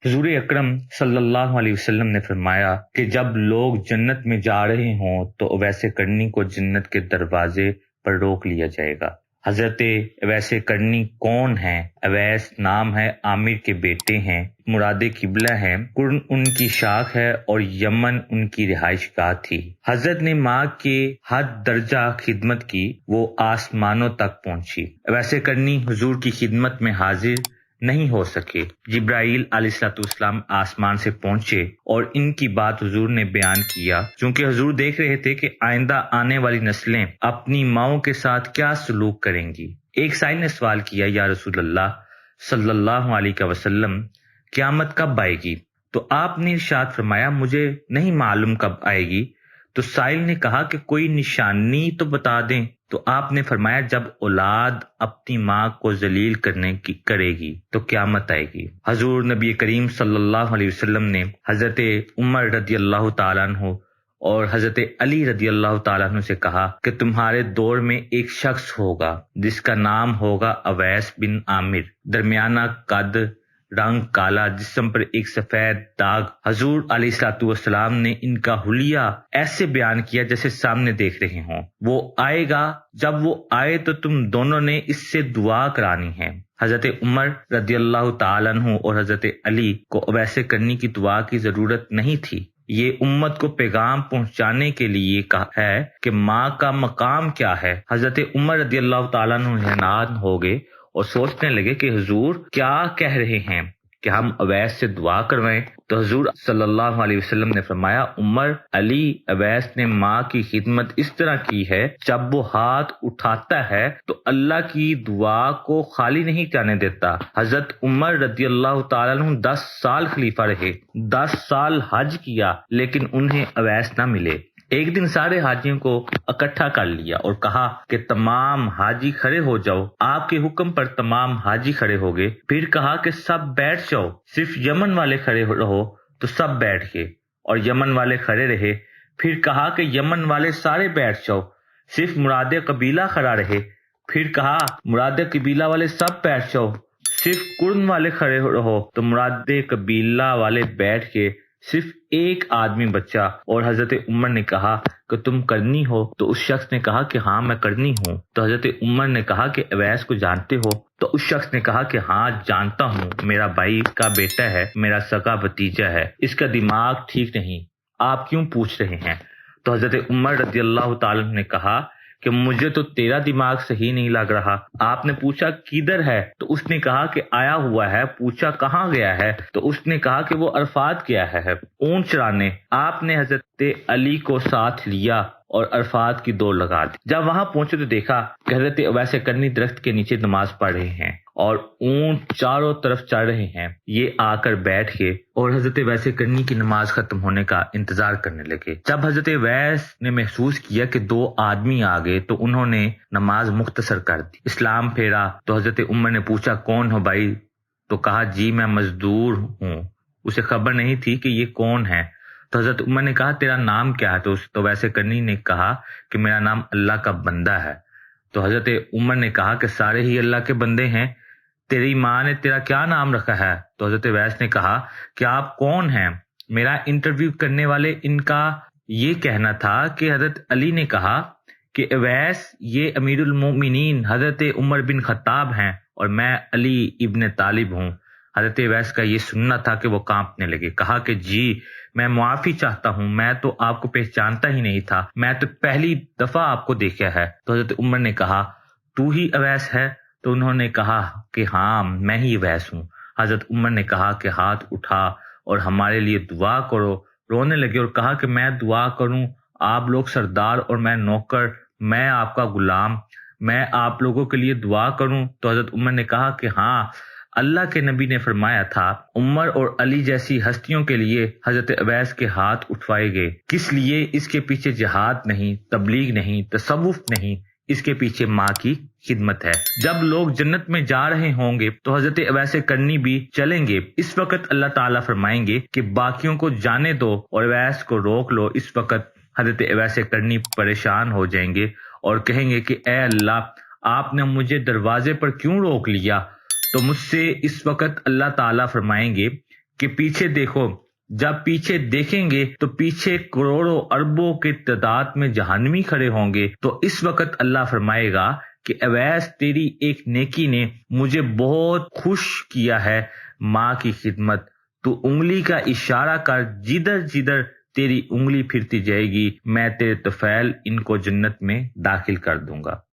حضور اکرم صلی اللہ علیہ وسلم نے فرمایا کہ جب لوگ جنت میں جا رہے ہوں تو اویس کرنی کو جنت کے دروازے پر روک لیا جائے گا۔ حضرت اویس کرنی کون ہیں؟ اویس نام ہے، عامر کے بیٹے ہیں، مراد قبلہ ہیں، قرن ان کی شاخ ہے اور یمن ان کی رہائش گاہ تھی۔ حضرت نے ماں کے حد درجہ خدمت کی، وہ آسمانوں تک پہنچی۔ اویس کرنی حضور کی خدمت میں حاضر نہیں ہو سکے۔ جبرائیل علیہ السلام آسمان سے پہنچے اور ان کی بات حضور نے بیان کیا، چونکہ حضور دیکھ رہے تھے کہ آئندہ آنے والی نسلیں اپنی ماؤں کے ساتھ کیا سلوک کریں گی۔ ایک سائل نے سوال کیا، یا رسول اللہ صلی اللہ علیہ وسلم، قیامت کب آئے گی؟ تو آپ نے ارشاد فرمایا، مجھے نہیں معلوم کب آئے گی۔ تو سائل نے کہا کہ کوئی نشانی تو بتا دیں۔ تو آپ نے فرمایا، جب اولاد اپنی ماں کو ذلیل کرے گی تو قیامت آئے گی۔ حضور نبی کریم صلی اللہ علیہ وسلم نے حضرت عمر رضی اللہ تعالیٰ عنہ اور حضرت علی رضی اللہ تعالیٰ عنہ سے کہا کہ تمہارے دور میں ایک شخص ہوگا جس کا نام ہوگا اویس بن عامر، درمیانہ قد، رنگ کالا، جسم پر ایک سفید داغ۔ حضور علیہ السلام نے ان کا حلیہ ایسے بیان کیا جیسے سامنے دیکھ رہے ہوں۔ وہ آئے گا، جب وہ آئے تو تم دونوں نے اس سے دعا کرانی ہے۔ حضرت عمر رضی اللہ تعالیٰ عنہ اور حضرت علی کو اویس کرنی کی دعا کی ضرورت نہیں تھی۔ یہ امت کو پیغام پہنچانے کے لیے کہا ہے کہ ماں کا مقام کیا ہے۔ حضرت عمر رضی اللہ تعالیٰ عنہ حیران ہو گئے اور سوچنے لگے کہ حضور کیا کہہ رہے ہیں کہ ہم اویس سے دعا کروائیں؟ تو حضور صلی اللہ علیہ وسلم نے فرمایا، عمر، علی، اویس نے ماں کی خدمت اس طرح کی ہے، جب وہ ہاتھ اٹھاتا ہے تو اللہ کی دعا کو خالی نہیں جانے دیتا۔ حضرت عمر رضی اللہ تعالیٰ عنہ 10 سال خلیفہ رہے، 10 سال حج کیا، لیکن انہیں اویس نہ ملے۔ ایک دن سارے حاجیوں کو اکٹھا کر لیا اور کہا کہ تمام حاجی کھڑے ہو جاؤ۔ آپ کے حکم پر تمام حاجی کھڑے ہو گئے۔ پھر کہا کہ سب بیٹھ جاؤ، صرف یمن والے کھڑے رہو، تو سب بیٹھ گئے اور یمن والے کھڑے رہے۔ پھر کہا کہ یمن والے سارے بیٹھ جاؤ، صرف مراد قبیلہ کھڑا رہے۔ پھر کہا مراد قبیلہ والے سب بیٹھ جاؤ، صرف قرن والے کھڑے رہو، تو مراد قبیلہ والے بیٹھ گئے، صرف ایک آدمی بچا۔ اور حضرت عمر نے کہا کہ تم کرنی ہو؟ تو اس شخص نے کہا کہ ہاں میں کرنی ہوں۔ تو حضرت عمر نے کہا کہ اویس کو جانتے ہو؟ تو اس شخص نے کہا کہ ہاں جانتا ہوں، میرا بھائی کا بیٹا ہے، میرا سگا بھتیجا ہے، اس کا دماغ ٹھیک نہیں، آپ کیوں پوچھ رہے ہیں؟ تو حضرت عمر رضی اللہ تعالیٰ نے کہا کہ مجھے تو تیرا دماغ صحیح نہیں لگ رہا۔ آپ نے پوچھا کدھر ہے؟ تو اس نے کہا کہ آیا ہوا ہے۔ پوچھا کہاں گیا ہے؟ تو اس نے کہا کہ وہ عرفات گیا ہے اونٹ چرانے۔ آپ نے حضرت علی کو ساتھ لیا اور عرفات کی دوڑ لگا دی۔ جب وہاں پہنچے تو دیکھا کہ حضرت اویس کرنی درخت کے نیچے نماز پڑھ رہے ہیں اور اونٹ چاروں طرف چڑھ رہے ہیں۔ یہ آ کر بیٹھ گئے اور حضرت اویس کرنی کی نماز ختم ہونے کا انتظار کرنے لگے۔ جب حضرت اویس نے محسوس کیا کہ 2 آدمی آ گئے تو انہوں نے نماز مختصر کر دی، اسلام پھیرا۔ تو حضرت عمر نے پوچھا کون ہو بھائی؟ تو کہا جی میں مزدور ہوں۔ اسے خبر نہیں تھی کہ یہ کون ہے۔ تو حضرت عمر نے کہا تیرا نام کیا ہے؟ تو اویس کرنی نے کہا کہ میرا نام اللہ کا بندہ ہے۔ تو حضرت عمر نے کہا کہ سارے ہی اللہ کے بندے ہیں، تیری ماں نے تیرا کیا نام رکھا ہے؟ تو حضرت اویس نے کہا کہ آپ کون ہیں؟ میرا انٹرویو کرنے والے ان کا یہ کہنا تھا کہ حضرت علی نے کہا کہ اویس یہ امیر المومنین حضرت عمر بن خطاب ہیں اور میں علی ابن طالب ہوں۔ حضرت اویس کا یہ سننا تھا کہ وہ کانپنے لگے، کہا کہ جی میں معافی چاہتا ہوں، میں تو آپ کو پہچانتا ہی نہیں تھا، میں تو پہلی دفعہ آپ کو دیکھا ہے۔ تو حضرت عمر نے کہا تو ہی اویس ہے؟ تو انہوں نے کہا کہ ہاں میں ہی اویس ہوں۔ حضرت عمر نے کہا کہ ہاتھ اٹھا اور ہمارے لیے دعا کرو۔ رونے لگے اور کہا کہ میں دعا کروں؟ آپ لوگ سردار اور میں نوکر، میں آپ کا غلام، میں آپ لوگوں کے لیے دعا کروں؟ تو حضرت عمر نے کہا کہ ہاں، اللہ کے نبی نے فرمایا تھا عمر اور علی جیسی ہستیوں کے لیے حضرت اویس کے ہاتھ اٹھوائے گئے۔ کس لیے؟ اس کے پیچھے جہاد نہیں، تبلیغ نہیں، تصوف نہیں، اس کے پیچھے ماں کی خدمت ہے۔ جب لوگ جنت میں جا رہے ہوں گے تو حضرت اویس کرنی بھی چلیں گے۔ اس وقت اللہ تعالیٰ فرمائیں گے کہ باقیوں کو جانے دو اور اویس کو روک لو۔ اس وقت حضرت اویس کرنی پریشان ہو جائیں گے اور کہیں گے کہ اے اللہ، آپ نے مجھے دروازے پر کیوں روک لیا؟ تو مجھ سے اس وقت اللہ تعالیٰ فرمائیں گے کہ پیچھے دیکھو، جب پیچھے دیکھیں گے تو پیچھے کروڑوں اربوں کے تعداد میں جہنمی کھڑے ہوں گے، تو اس وقت اللہ فرمائے گا کہ اویس تیری ایک نیکی نے مجھے بہت خوش کیا ہے، ماں کی خدمت، تو انگلی کا اشارہ کر، جدھر جدھر تیری انگلی پھرتی جائے گی میں تیرے طفیل ان کو جنت میں داخل کر دوں گا۔